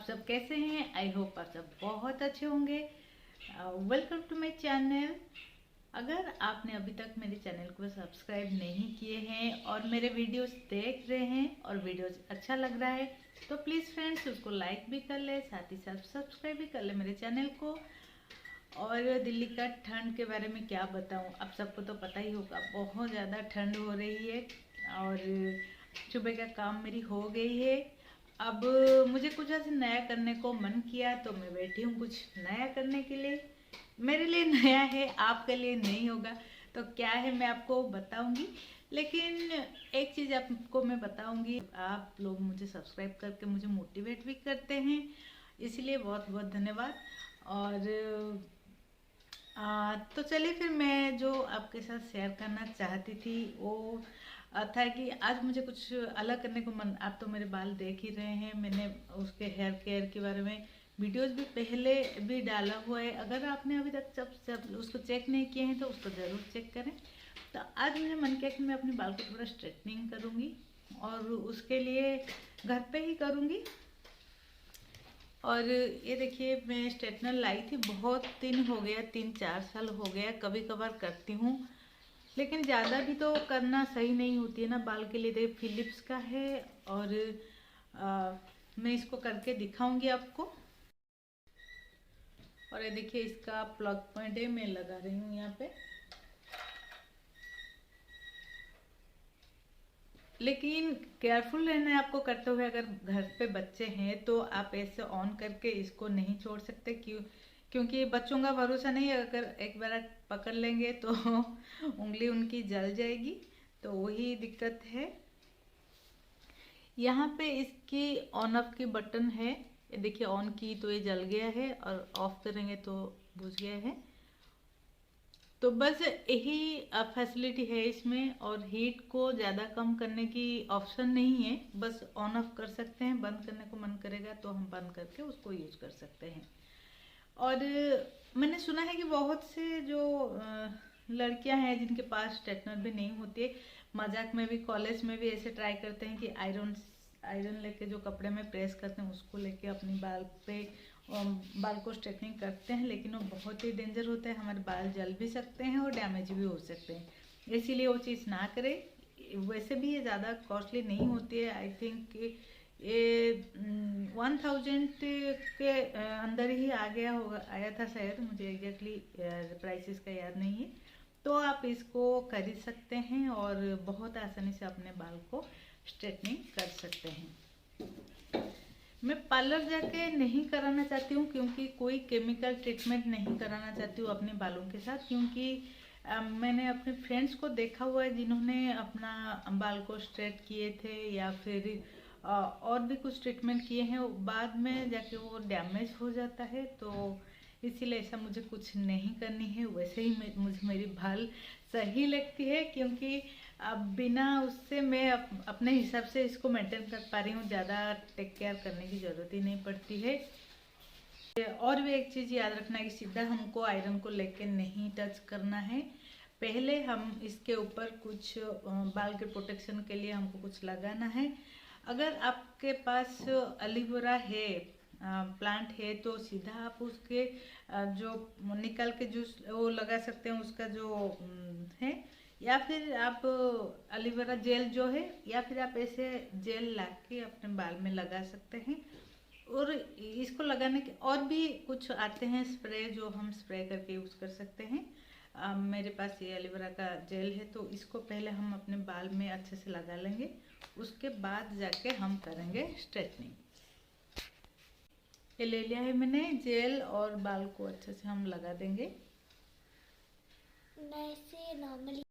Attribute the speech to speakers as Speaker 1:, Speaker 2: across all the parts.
Speaker 1: सब कैसे हैं? आई होप आप सब बहुत अच्छे होंगे। Welcome to my channel. अगर आपने अभी तक मेरे चैनल को सब्सक्राइब नहीं किए हैं और मेरे वीडियोस देख रहे हैं और वीडियोस अच्छा लग रहा है तो प्लीज़ फ्रेंड्स उसको लाइक भी कर ले, साथ ही साथ सब्सक्राइब भी कर ले मेरे चैनल को। और दिल्ली का ठंड के बारे में क्या बताऊं, आप सबको तो पता ही होगा, बहुत ज़्यादा ठंड हो रही है। और सुबह का काम मेरी हो गई है। अब मुझे कुछ ऐसे नया करने को मन किया तो मैं बैठी हूँ कुछ नया करने के लिए। मेरे लिए नया है, आपके लिए नहीं होगा तो क्या है मैं आपको बताऊंगी। लेकिन एक चीज़ आपको मैं बताऊंगी, आप लोग मुझे सब्सक्राइब करके मुझे मोटिवेट भी करते हैं, इसलिए बहुत बहुत धन्यवाद। और तो चलिए फिर मैं जो आपके साथ शेयर करना चाहती थी वो था कि आज मुझे कुछ अलग करने को मन। आप तो मेरे बाल देख ही रहे हैं, मैंने उसके हेयर केयर के बारे में वीडियोस भी पहले भी डाला हुआ है। अगर आपने अभी तक जब उसको चेक नहीं किए हैं तो उसको ज़रूर चेक करें। तो आज मुझे मन किया कि मैं अपने बाल को थोड़ा स्ट्रेटनिंग करूँगी और उसके लिए घर पे ही करूँगी। और ये देखिए मैं स्ट्रेटनर लाई थी, बहुत दिन हो गया, 3-4 साल हो गया। कभी कभार करती हूँ लेकिन ज़्यादा भी तो करना सही नहीं होती है ना बाल के लिए। देखिए फिलिप्स का है और मैं इसको करके दिखाऊंगी आपको। और ये देखिए इसका प्लग पॉइंट है, मैं लगा रही हूँ यहाँ पे। लेकिन केयरफुल रहना है आपको करते हुए। अगर घर पे बच्चे हैं तो आप ऐसे ऑन करके इसको नहीं छोड़ सकते, क्योंकि बच्चों का भरोसा नहीं है। अगर एक बार पकड़ लेंगे तो उंगली उनकी जल जाएगी, तो वही दिक्कत है। यहाँ पे इसकी ऑन ऑफ की बटन है, ये देखिए ऑन की तो ये जल गया है और ऑफ करेंगे तो बुझ गया है। तो बस यही फैसिलिटी है इसमें। और हीट को ज़्यादा कम करने की ऑप्शन नहीं है, बस ऑन ऑफ कर सकते हैं। बंद करने को मन करेगा तो हम बंद करके उसको यूज कर सकते हैं। और मैंने सुना है कि बहुत से जो लड़कियां हैं जिनके पास स्ट्रेटनर भी नहीं होती है, मजाक में भी कॉलेज में भी ऐसे ट्राई करते हैं कि आयरन आयरन लेके जो कपड़े में प्रेस करते हैं उसको लेके अपनी बाल पे बाल को स्ट्रेटनिंग करते हैं। लेकिन वो बहुत ही डेंजर होता है, हमारे बाल जल भी सकते हैं और डैमेज भी हो सकते हैं, इसीलिए वो चीज़ ना करें। वैसे भी ये ज़्यादा कॉस्टली नहीं होती है, आई थिंक ये 1000 के अंदर ही आ गया होगा, आया था शायद, मुझे एग्जैक्टली प्राइसेस का याद नहीं है। तो आप इसको खरीद सकते हैं और बहुत आसानी से अपने बाल को स्ट्रेटनिंग कर सकते हैं। मैं पार्लर जाके नहीं कराना चाहती हूँ, क्योंकि कोई केमिकल ट्रीटमेंट नहीं कराना चाहती हूँ अपने बालों के साथ। क्योंकि मैंने अपने फ्रेंड्स को देखा हुआ है जिन्होंने अपना बाल को स्ट्रेट किए थे या फिर और भी कुछ ट्रीटमेंट किए हैं, बाद में जाके वो डैमेज हो जाता है। तो इसीलिए ऐसा मुझे कुछ नहीं करनी है। वैसे ही मुझे मेरी बाल सही लगती है, क्योंकि अब बिना उससे मैं अपने हिसाब से इसको मेंटेन कर पा रही हूँ, ज़्यादा टेक केयर करने की ज़रूरत ही नहीं पड़ती है। और भी एक चीज़ याद रखना है कि सीधा हमको आयरन को लेके नहीं टच करना है। पहले हम इसके ऊपर कुछ बाल के प्रोटेक्शन के लिए हमको कुछ लगाना है। अगर आपके पास एलोवेरा है, प्लांट है, तो सीधा आप उसके जो निकाल के जूस वो लगा सकते हैं, उसका जो है। या फिर आप एलोवेरा जेल जो है, या फिर आप ऐसे जेल ला के अपने बाल में लगा सकते हैं। और इसको लगाने के और भी कुछ आते हैं स्प्रे, जो हम स्प्रे करके यूज़ कर सकते हैं। मेरे पास ये एलोवेरा का जेल है, तो इसको पहले हम अपने बाल में अच्छे से लगा लेंगे, उसके बाद जाके हम करेंगे स्ट्रेटनिंग। ये ले लिया है मैंने जेल और बाल को अच्छे से हम लगा देंगे।
Speaker 2: नॉर्मली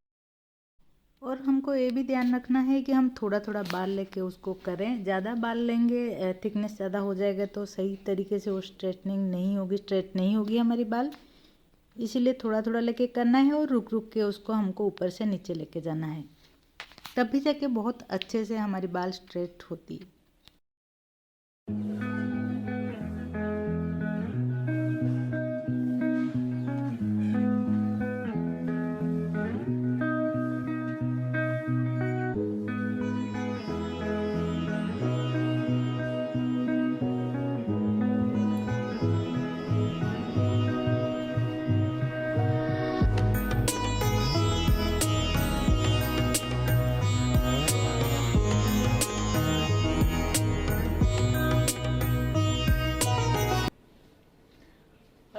Speaker 1: और हमको ये भी ध्यान रखना है कि हम थोड़ा थोड़ा बाल लेके उसको करें। ज़्यादा बाल लेंगे, थिकनेस ज़्यादा हो जाएगा तो सही तरीके से वो स्ट्रेटनिंग नहीं होगी, स्ट्रेट नहीं होगी हमारी बाल। इसीलिए थोड़ा थोड़ा लेके करना है और रुक रुक के उसको हमको ऊपर से नीचे लेके जाना है, तभी जाके बहुत अच्छे से हमारी बाल स्ट्रेट होती है।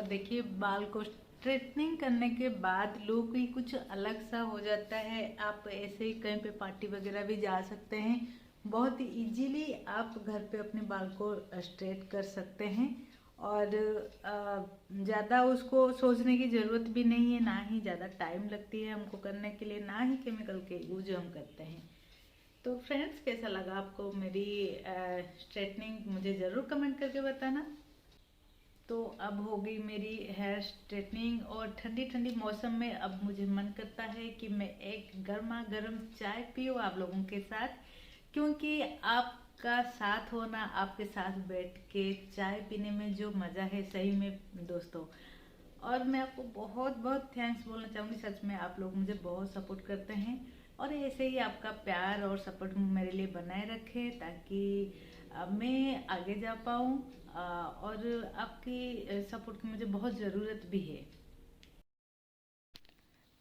Speaker 1: देखिए बाल को स्ट्रेटनिंग करने के बाद लुक ही कुछ अलग सा हो जाता है। आप ऐसे ही कहीं पे पार्टी वगैरह भी जा सकते हैं, बहुत ही इजीली आप घर पे अपने बाल को स्ट्रेट कर सकते हैं और ज़्यादा उसको सोचने की ज़रूरत भी नहीं है, ना ही ज़्यादा टाइम लगती है हमको करने के लिए, ना ही केमिकल के यूज हम करते हैं। तो फ्रेंड्स कैसा लगा आपको मेरी स्ट्रेटनिंग, मुझे ज़रूर कमेंट करके बताना। तो अब हो गई मेरी हेयर स्ट्रेटनिंग और ठंडी ठंडी मौसम में अब मुझे मन करता है कि मैं एक गर्मा गर्म चाय पीऊँ आप लोगों के साथ, क्योंकि आपका साथ होना, आपके साथ बैठ के चाय पीने में जो मज़ा है सही में दोस्तों। और मैं आपको बहुत बहुत थैंक्स बोलना चाहूँगी, सच में आप लोग मुझे बहुत सपोर्ट करते हैं और ऐसे ही आपका प्यार और सपोर्ट मेरे लिए बनाए रखें ताकि मैं आगे जा पाऊँ और आपकी सपोर्ट की मुझे बहुत ज़रूरत भी है।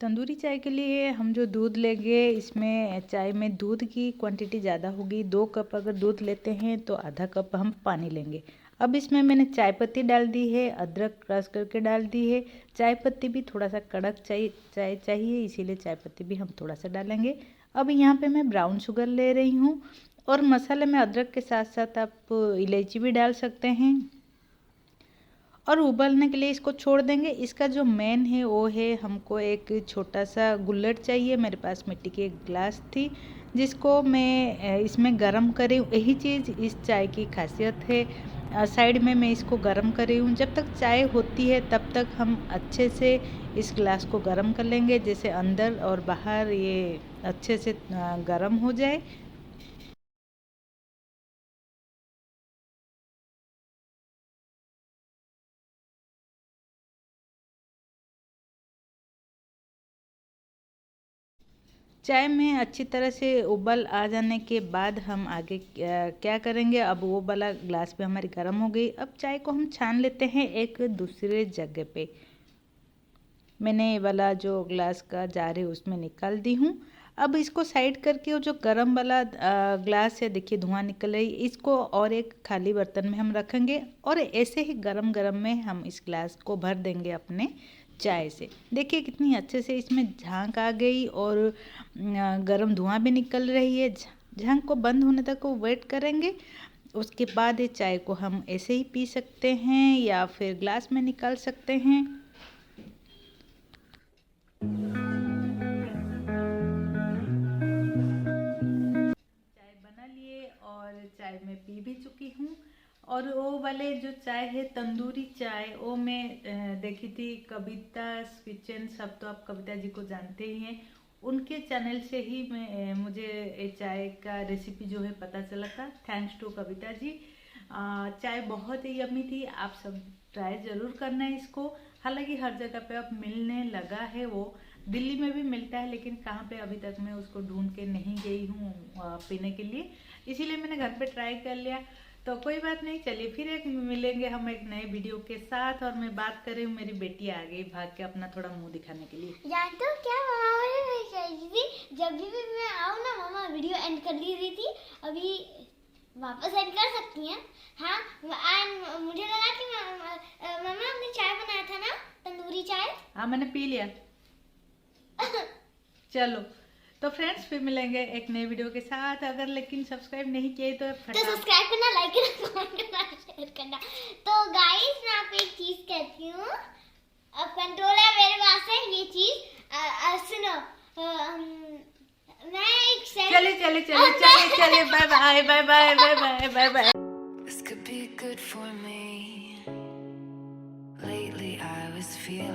Speaker 1: तंदूरी चाय के लिए हम जो दूध लेंगे, इसमें चाय में दूध की क्वांटिटी ज़्यादा होगी। 2 कप अगर दूध लेते हैं तो आधा कप हम पानी लेंगे। अब इसमें मैंने चाय पत्ती डाल दी है, अदरक क्रश करके डाल दी है। चाय पत्ती भी थोड़ा सा कड़क चाहिए, इसीलिए चाय पत्ती भी हम थोड़ा सा डालेंगे। अब यहाँ पे मैं ब्राउन शुगर ले रही हूँ और मसाले में अदरक के साथ साथ आप इलायची भी डाल सकते हैं और उबलने के लिए इसको छोड़ देंगे। इसका जो मेन है वो है, हमको एक छोटा सा गुल्लड़ चाहिए। मेरे पास मिट्टी की एक ग्लास थी जिसको मैं इसमें गरम करी हूँ। यही चीज़ इस चाय की खासियत है। साइड में मैं इसको गरम करी हूँ। जब तक चाय होती है तब तक हम अच्छे से इस ग्लास को गरम कर लेंगे, जैसे अंदर और बाहर ये अच्छे से गरम हो जाए। चाय में अच्छी तरह से उबल आ जाने के बाद हम आगे क्या करेंगे, अब वो वाला ग्लास भी हमारी गर्म हो गई। अब चाय को हम छान लेते हैं एक दूसरे जगह पे। मैंने ये वाला जो ग्लास का जार है उसमें निकाल दी हूँ। अब इसको साइड करके वो जो गर्म वाला ग्लास है, देखिए धुआं निकल रही, इसको और एक खाली बर्तन में हम रखेंगे और ऐसे ही गरम गरम में हम इस ग्लास को भर देंगे अपने चाय से। देखिए कितनी अच्छे से इसमें झांक आ गई और गरम धुआं भी निकल रही है। झांक को बंद होने तक वो वेट करेंगे। उसके बाद ये चाय को हम ऐसे ही पी सकते हैं या फिर ग्लास में निकाल सकते हैं। चाय बना लिए और चाय मैं पी भी चुकी हूँ। और वो वाले जो चाय है तंदूरी चाय, वो मैं देखी थी कविता किचन, सब तो आप कविता जी को जानते ही हैं, उनके चैनल से ही मुझे चाय का रेसिपी जो है पता चला था। Thanks to Kavita ji. चाय बहुत ही यम्मी थी, आप सब ट्राई ज़रूर करना है इसको। हालांकि हर जगह पे अब मिलने लगा है, वो दिल्ली में भी मिलता है, लेकिन कहाँ पे अभी तक मैं उसको ढूंढ के नहीं गई हूँ पीने के लिए, इसीलिए मैंने घर पे ट्राई कर लिया। तो कोई बात नहीं, चलिए फिर एक मिलेंगे हम एक नए वीडियो के साथ। और मैं बात कर रही हूँ, मेरी बेटी आ गई भाग के अपना थोड़ा मुंह दिखाने के लिए।
Speaker 2: जानते हो क्या मामा थी, जब भी मैं आऊँ ना मामा वीडियो एंड कर ली रही थी, अभी वापस एंड कर सकती हैं। हाँ, मुझे लगा कि मामा आपने चाय बनाया था ना, तंदूरी चाय।
Speaker 1: हाँ मैंने पी लिया। चलो तो फ्रेंड्स फिर मिलेंगे एक नए वीडियो के साथ। अगर लेकिन सब्सक्राइब नहीं किए तो
Speaker 2: सब्सक्राइब करना, लाइक करना, कमेंट करना, शेयर करना। तो गाइस मैं आपको एक चीज कहती हूँ, अब कंट्रोल है मेरे पास है ये चीज। सुनो, मैं एक
Speaker 1: चले चले चले चले चले bye bye bye bye bye bye bye bye.
Speaker 3: This could be good for me. Lately I was feeling